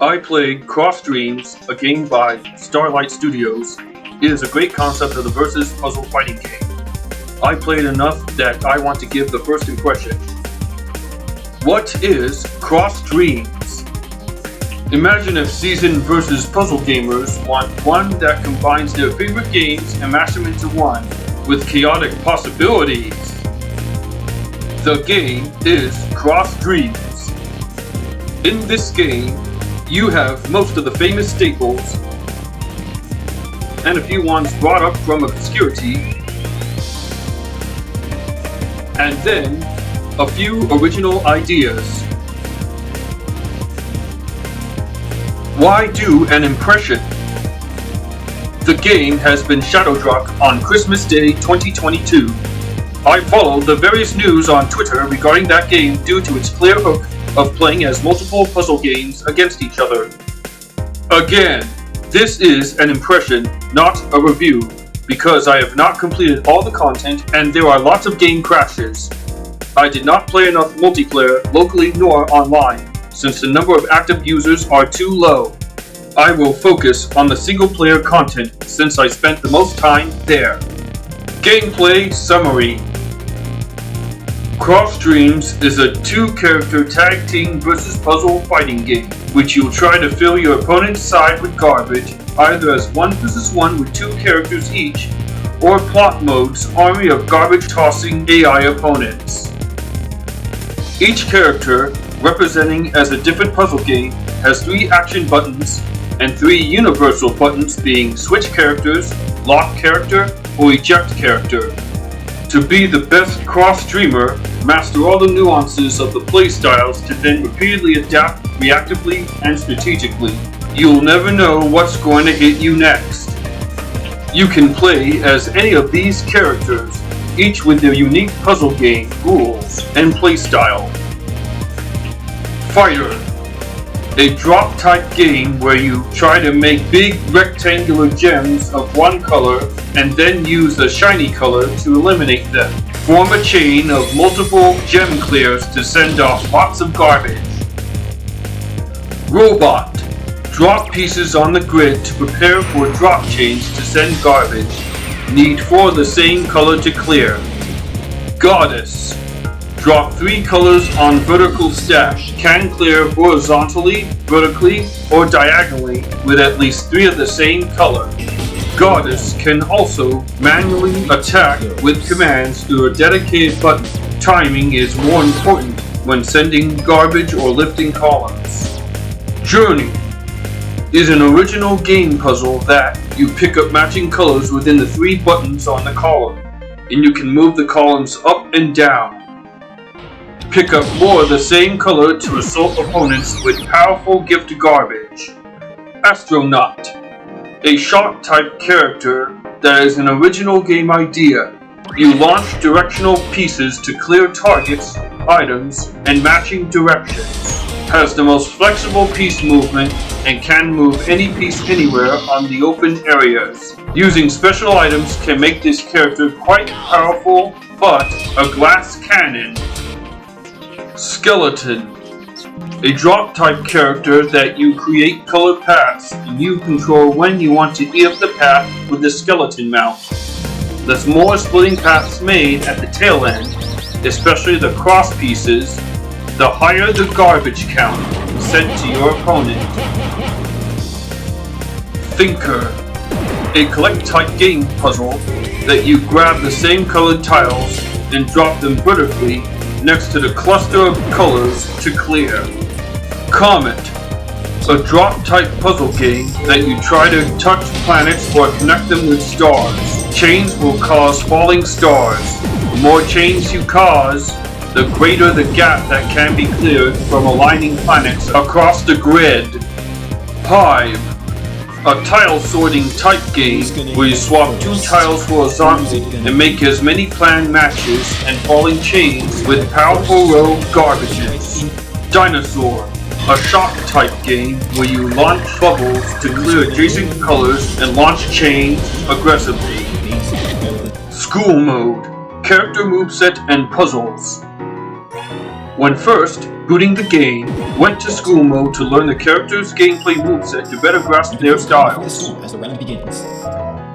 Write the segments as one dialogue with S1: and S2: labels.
S1: I played Xross Dreams, a game by Starlight Studios. It is a great concept of the versus puzzle fighting game. I played enough that I want to give the first impression. What is Xross Dreams? Imagine if seasoned versus puzzle gamers want one that combines their favorite games and mash them into one, with chaotic possibilities. The game is Xross Dreams. In this game, you have most of the famous staples and a few ones brought up from obscurity, and then a few original ideas. Why do an impression? The game has been shadow dropped on Christmas Day 2022. I followed the various news on Twitter regarding that game due to its clear hook of playing as multiple puzzle games against each other. Again, this is an impression, not a review, because I have not completed all the content and there are lots of game crashes. I did not play enough multiplayer locally nor online, since the number of active users are too low. I will focus on the single player content since I spent the most time there. Gameplay summary. Xross Dreams is a two-character tag team versus puzzle fighting game, which you'll try to fill your opponent's side with garbage, either as 1 versus 1 with 2 characters each, or plot mode's army of garbage-tossing AI opponents. Each character, representing as a different puzzle game, has 3 action buttons and 3 universal buttons being switch characters, lock character, or eject character. To be the best Xross Dreamer, master all the nuances of the playstyles to then repeatedly adapt reactively and strategically. You'll never know what's going to hit you next. You can play as any of these characters, each with their unique puzzle game rules and playstyle. Fighter. A drop-type game where you try to make big rectangular gems of one color and then use the shiny color to eliminate them. Form a chain of multiple gem clears to send off lots of garbage. Robot. Drop pieces on the grid to prepare for drop chains to send garbage. Need 4 of the same color to clear. Goddess. Drop 3 colors on vertical stack. Can clear horizontally, vertically, or diagonally with at least 3 of the same color. Goddess can also manually attack with commands through a dedicated button. Timing is more important when sending garbage or lifting columns. Journey is an original game puzzle that you pick up matching colors within the 3 buttons on the column, and you can move the columns up and down. Pick up more of the same color to assault opponents with powerful gift garbage. Astronaut. A shot-type character that is an original game idea. You launch directional pieces to clear targets, items, and matching directions. Has the most flexible piece movement and can move any piece anywhere on the open areas. Using special items can make this character quite powerful, but a glass cannon. Skeleton. A drop-type character that you create colored paths and you control when you want to eat up the path with the skeleton mount. There's more splitting paths made at the tail end, especially the cross pieces, the higher the garbage count sent to your opponent. Thinker. A collect-type game puzzle that you grab the same colored tiles and drop them vertically next to the cluster of colors to clear. Comet. A drop-type puzzle game that you try to touch planets or connect them with stars. Chains will cause falling stars. The more chains you cause, the greater the gap that can be cleared from aligning planets across the grid. Hive. A tile sorting type game where you swap 2 tiles horizontally and make as many planned matches and falling chains with powerful rogue garbages. Dinosaur. A shock type game where you launch bubbles to clear adjacent colors and launch chains aggressively. School Mode. Character moveset and puzzles. When first rebooting the game, went to school mode to learn the character's gameplay moveset to better grasp their styles.
S2: As the round begins.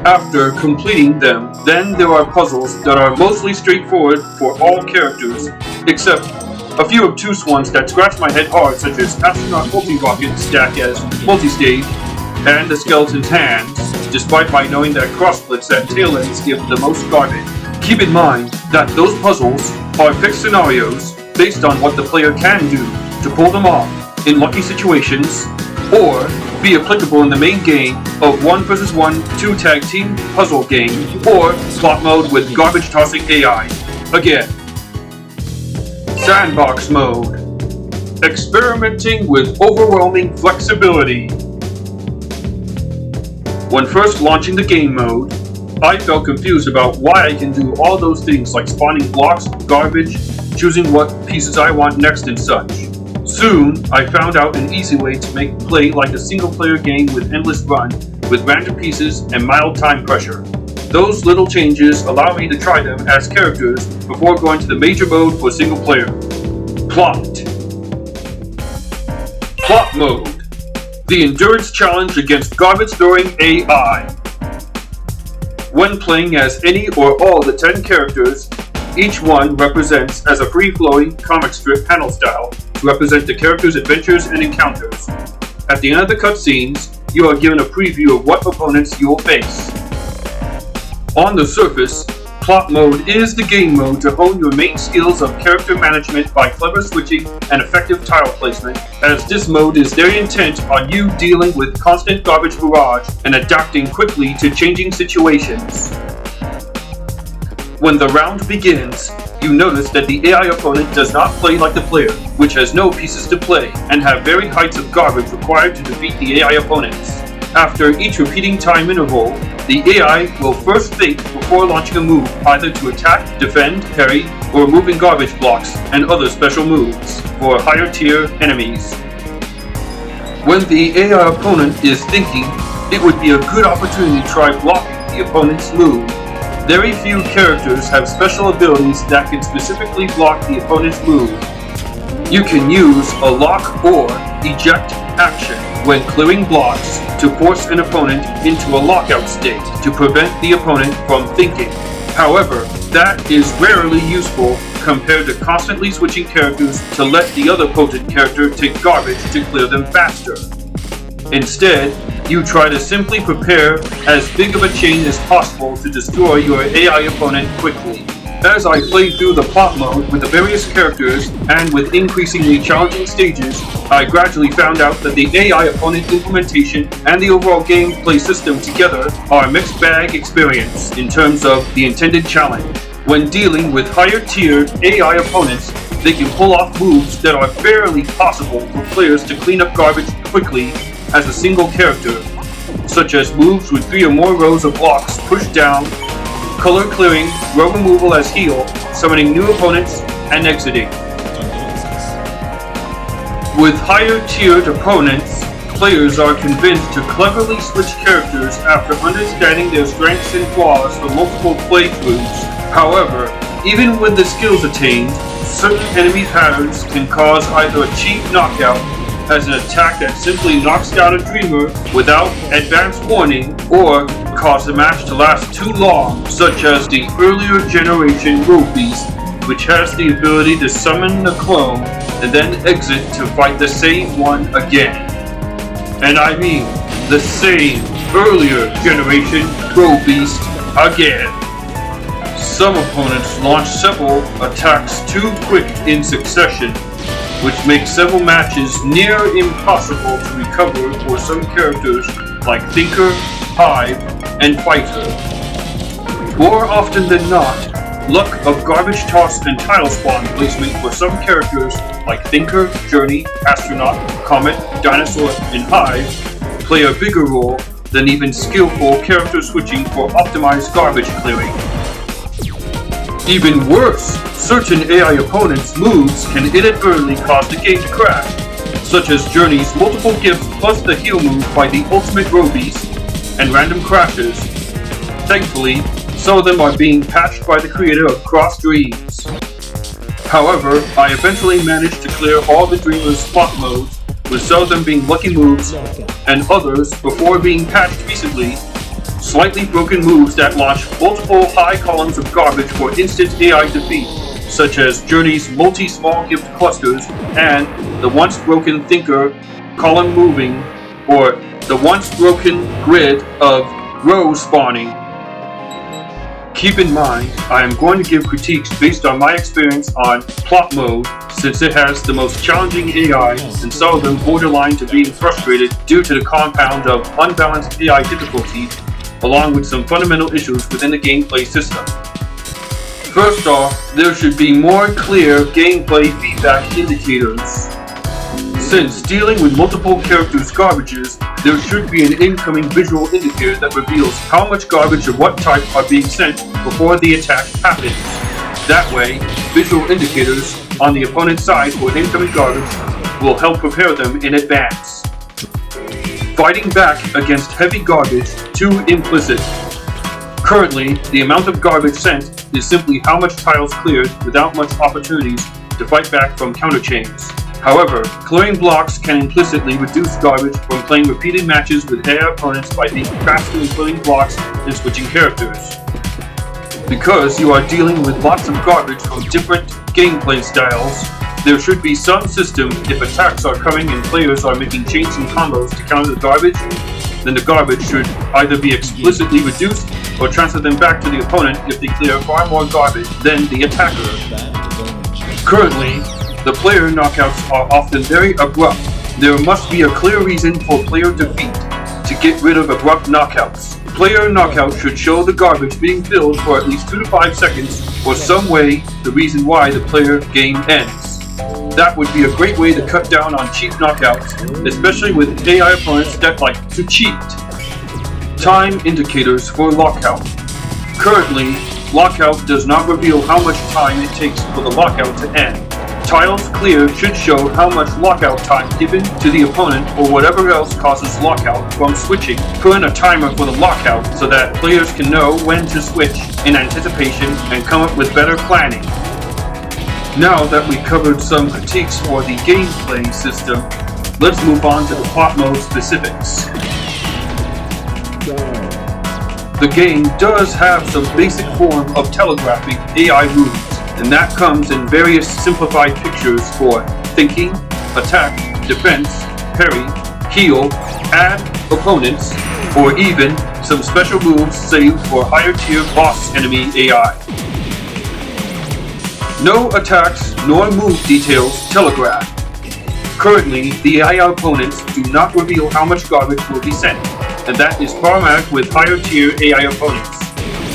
S1: After completing them, then there are puzzles that are mostly straightforward for all characters, except a few obtuse ones that scratch my head hard, such as astronaut multi-rocket stack as multi-stage, and the skeleton's hands, despite my knowing that cross-splits at tail ends give the most garbage. Keep in mind that those puzzles are fixed scenarios based on what the player can do to pull them off in lucky situations, or be applicable in the main game of 1 vs 1 2-tag team puzzle game, or plot mode with garbage tossing AI. Again, Sandbox Mode. Experimenting with overwhelming flexibility. When first launching the game mode, I felt confused about why I can do all those things like spawning blocks, garbage, choosing what pieces I want next and such. Soon, I found out an easy way to make play like a single-player game with endless run, with random pieces and mild time pressure. Those little changes allow me to try them as characters before going to the major mode for single player. Plot Mode. The endurance challenge against garbage-throwing AI. When playing as any or all the 10 characters, each one represents as a free-flowing comic strip panel style to represent the character's adventures and encounters. At the end of the cutscenes, you are given a preview of what opponents you will face. On the surface, Plot Mode is the game mode to hone your main skills of character management by clever switching and effective tile placement, as this mode is very intent on you dealing with constant garbage barrage and adapting quickly to changing situations. When the round begins, you notice that the AI opponent does not play like the player, which has no pieces to play, and have varied heights of garbage required to defeat the AI opponents. After each repeating time interval, the AI will first think before launching a move, either to attack, defend, parry, or moving garbage blocks and other special moves for higher tier enemies. When the AI opponent is thinking, it would be a good opportunity to try blocking the opponent's move. Very few characters have special abilities that can specifically block the opponent's move. You can use a lock or eject action when clearing blocks to force an opponent into a lockout state to prevent the opponent from thinking. However, that is rarely useful compared to constantly switching characters to let the other potent character take garbage to clear them faster. Instead, you try to simply prepare as big of a chain as possible to destroy your AI opponent quickly. As I played through the plot mode with the various characters and with increasingly challenging stages, I gradually found out that the AI opponent implementation and the overall gameplay system together are a mixed bag experience in terms of the intended challenge. When dealing with higher tiered AI opponents, they can pull off moves that are barely possible for players to clean up garbage quickly as a single character, such as moves with 3 or more rows of blocks pushed down, color clearing, row removal as heal, summoning new opponents, and exiting. With higher tiered opponents, players are convinced to cleverly switch characters after understanding their strengths and flaws for multiple playthroughs. However, even with the skills attained, certain enemy patterns can cause either a cheap knockout as an attack that simply knocks down a dreamer without advance warning, or cause the match to last too long, such as the earlier generation Rogue Beast, which has the ability to summon a clone and then exit to fight the same one again. And I mean the same earlier generation Rogue Beast again. Some opponents launch several attacks too quick in succession, which makes several matches near impossible to recover for some characters like Thinker, Hive, and Fighter. More often than not, luck of garbage toss and tile spawn placement for some characters like Thinker, Journey, Astronaut, Comet, Dinosaur, and Hive play a bigger role than even skillful character switching for optimized garbage clearing. Even worse, certain AI opponents' moves can inadvertently cause the game to crash, such as Journey's multiple gifts plus the heal move by the Ultimate Rogue Beast, and random crashes. Thankfully, some of them are being patched by the creator of Xross Dreams. However, I eventually managed to clear all the Dreamers' plot modes, with some of them being lucky moves, and others, before being patched recently, slightly broken moves that launch multiple high columns of garbage for instant AI defeat, such as Journey's multi-small gift clusters and the once broken Thinker column moving, or the once broken grid of row spawning. Keep in mind, I am going to give critiques based on my experience on plot mode, since it has the most challenging AI and some of them borderline to being frustrated due to the compound of unbalanced AI difficulty, along with some fundamental issues within the gameplay system. First off, there should be more clear gameplay feedback indicators. Since dealing with multiple characters' garbages, there should be an incoming visual indicator that reveals how much garbage of what type are being sent before the attack happens. That way, visual indicators on the opponent's side for incoming garbage will help prepare them in advance. Fighting back against heavy garbage too implicit. Currently, the amount of garbage sent is simply how much tiles cleared without much opportunities to fight back from counter chains. However, clearing blocks can implicitly reduce garbage from playing repeated matches with AI opponents by being faster in clearing blocks and switching characters. Because you are dealing with lots of garbage from different gameplay styles, there should be some system if attacks are coming and players are making chains and combos to counter the garbage, then the garbage should either be explicitly reduced or transfer them back to the opponent if they clear far more garbage than the attacker. Currently, the player knockouts are often very abrupt. There must be a clear reason for player defeat to get rid of abrupt knockouts. Player knockout should show the garbage being filled for at least 2 to 5 seconds or some way the reason why the player game ends. That would be a great way to cut down on cheap knockouts, especially with AI opponents that like to cheat. Time indicators for lockout. Currently, lockout does not reveal how much time it takes for the lockout to end. Tiles cleared should show how much lockout time given to the opponent or whatever else causes lockout from switching. Put in a timer for the lockout so that players can know when to switch in anticipation and come up with better planning. Now that we covered some critiques for the gameplay system, let's move on to the plot mode specifics. The game does have some basic form of telegraphing AI moves, and that comes in various simplified pictures for thinking, attack, defense, parry, heal, add opponents, or even some special moves saved for higher tier boss enemy AI. No attacks nor move details telegraphed. Currently, the AI opponents do not reveal how much garbage will be sent, and that is problematic with higher tier AI opponents,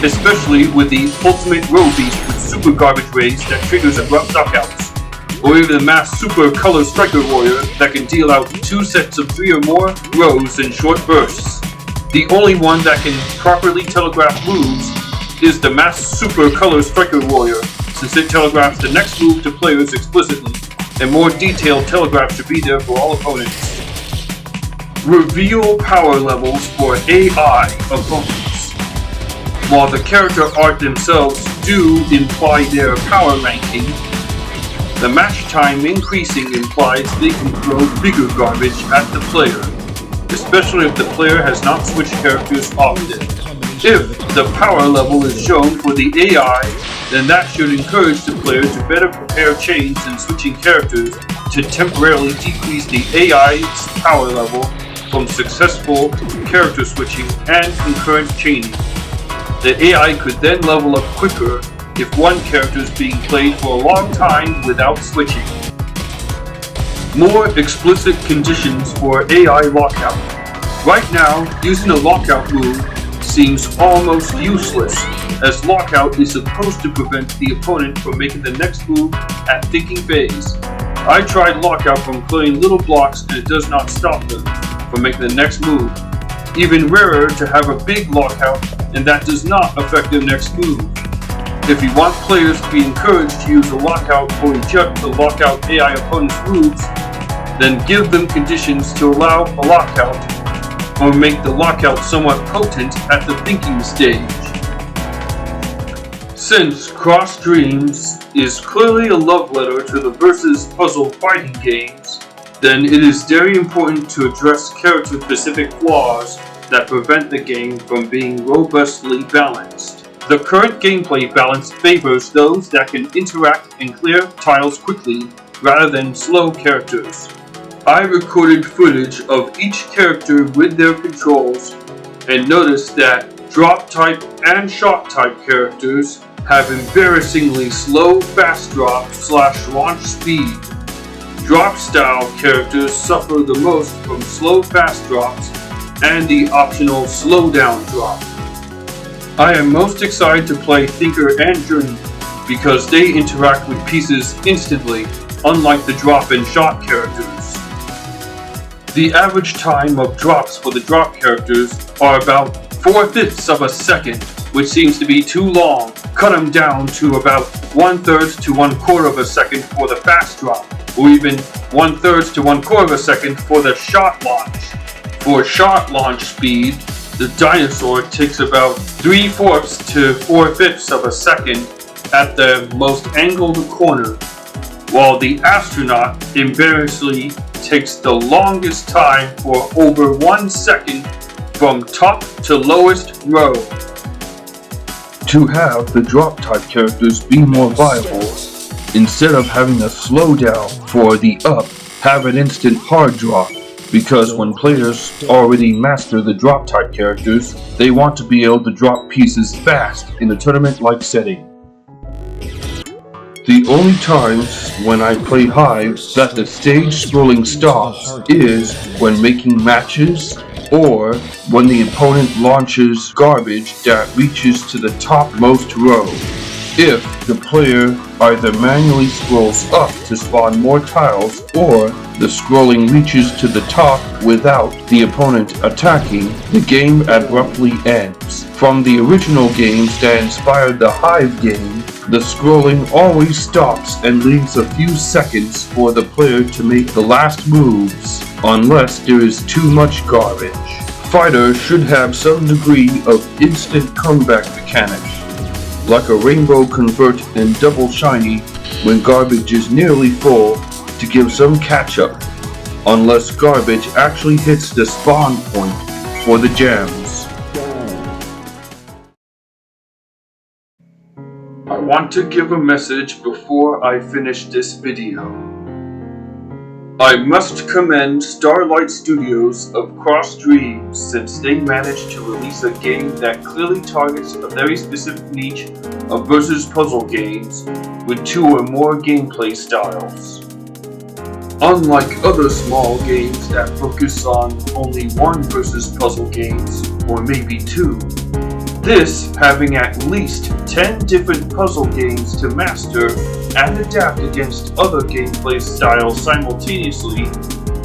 S1: especially with the ultimate row beast with super garbage rays that triggers abrupt knockouts, or even the mass super color striker warrior that can deal out 2 sets of 3 or more rows in short bursts. The only one that can properly telegraph moves is the mass super color striker warrior, since it telegraphs the next move to players explicitly, and more detailed telegraphs should be there for all opponents. Reveal power levels for AI opponents. While the character art themselves do imply their power ranking, the match time increasing implies they can throw bigger garbage at the player, especially if the player has not switched characters often. If the power level is shown for the AI, then that should encourage the player to better prepare chains and switching characters to temporarily decrease the AI's power level from successful character switching and concurrent chaining. The AI could then level up quicker if one character is being played for a long time without switching. More explicit conditions for AI lockout. Right now, using a lockout move seems almost useless, as lockout is supposed to prevent the opponent from making the next move at thinking phase. I tried lockout from clearing little blocks and it does not stop them from making the next move. Even rarer to have a big lockout and that does not affect their next move. If you want players to be encouraged to use a lockout or eject the lockout AI opponent's moves, then give them conditions to allow a lockout, or make the lockout somewhat potent at the thinking stage. Since Xross Dreams is clearly a love letter to the versus puzzle fighting games, then it is very important to address character-specific flaws that prevent the game from being robustly balanced. The current gameplay balance favors those that can interact and clear tiles quickly rather than slow characters. I recorded footage of each character with their controls and noticed that drop type and shot type characters have embarrassingly slow fast drop / launch speed. Drop style characters suffer the most from slow fast drops and the optional slowdown drop. I am most excited to play Thinker and Journey because they interact with pieces instantly, unlike the drop and shot characters. The average time of drops for the drop characters are about 4/5 of a second, which seems to be too long. Cut them down to about 1/3 to 1/4 of a second for the fast drop, or even 1/3 to 1/4 of a second for the shot launch. For shot launch speed, the dinosaur takes about 3/4 to 4/5 of a second at the most angled corner, while the astronaut embarrassingly takes the longest time for over 1 second from top to lowest row. To have the drop type characters be more viable, instead of having a slowdown for the up, have an instant hard drop, because when players already master the drop type characters, they want to be able to drop pieces fast in a tournament-like setting. The only times when I play Hive that the stage scrolling stops is when making matches or when the opponent launches garbage that reaches to the topmost row. If the player either manually scrolls up to spawn more tiles or the scrolling reaches to the top without the opponent attacking, the game abruptly ends. From the original games that inspired the Hive game, the scrolling always stops and leaves a few seconds for the player to make the last moves, unless there is too much garbage. Fighters should have some degree of instant comeback mechanics, like a rainbow convert and double shiny when garbage is nearly full to give some catch up, unless garbage actually hits the spawn point for the gems. I want to give a message before I finish this video. I must commend Starlight Studios of Xross Dreams since they managed to release a game that clearly targets a very specific niche of versus puzzle games with 2 or more gameplay styles. Unlike other small games that focus on only 1 versus puzzle games, or maybe 2, this, having at least 10 different puzzle games to master and adapt against other gameplay styles simultaneously,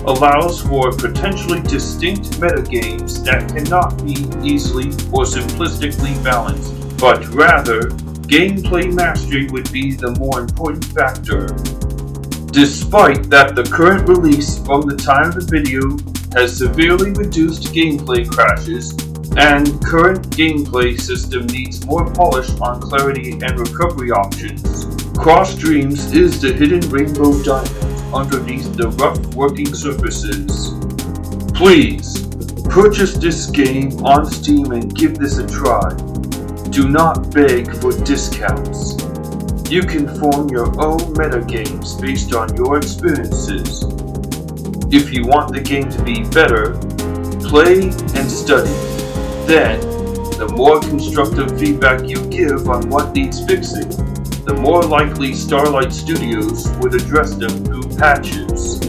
S1: allows for potentially distinct metagames that cannot be easily or simplistically balanced, but rather, gameplay mastery would be the more important factor. Despite that the current release from the time of the video has severely reduced gameplay crashes, and current gameplay system needs more polish on clarity and recovery options, Xross Dreams is the hidden rainbow diamond underneath the rough working surfaces. Please, purchase this game on Steam and give this a try. Do not beg for discounts. You can form your own metagames based on your experiences. If you want the game to be better, play and study. Then, the more constructive feedback you give on what needs fixing, the more likely Starlight Studios would address them through patches.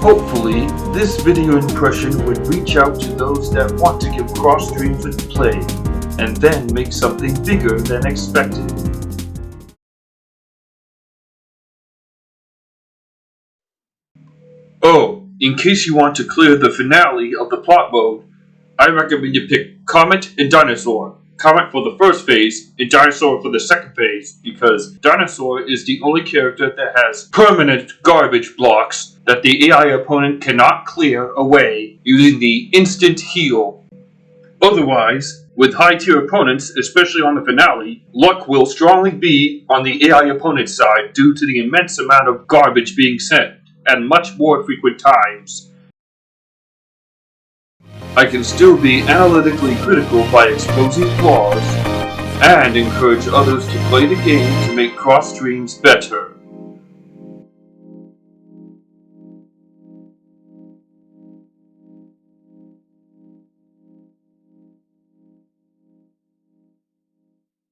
S1: Hopefully, this video impression would reach out to those that want to give Xross Dreams a play, and then make something bigger than expected. Oh, in case you want to clear the finale of the plot mode, I recommend you pick Comet and Dinosaur. Comet for the first phase, and Dinosaur for the second phase, because Dinosaur is the only character that has permanent garbage blocks that the AI opponent cannot clear away using the instant heal. Otherwise, With high-tier opponents, especially on the finale, luck will strongly be on the AI opponent's side due to the immense amount of garbage being sent, at much more frequent times. I can still be analytically critical by exposing flaws, and encourage others to play the game to make Xross Dreams better.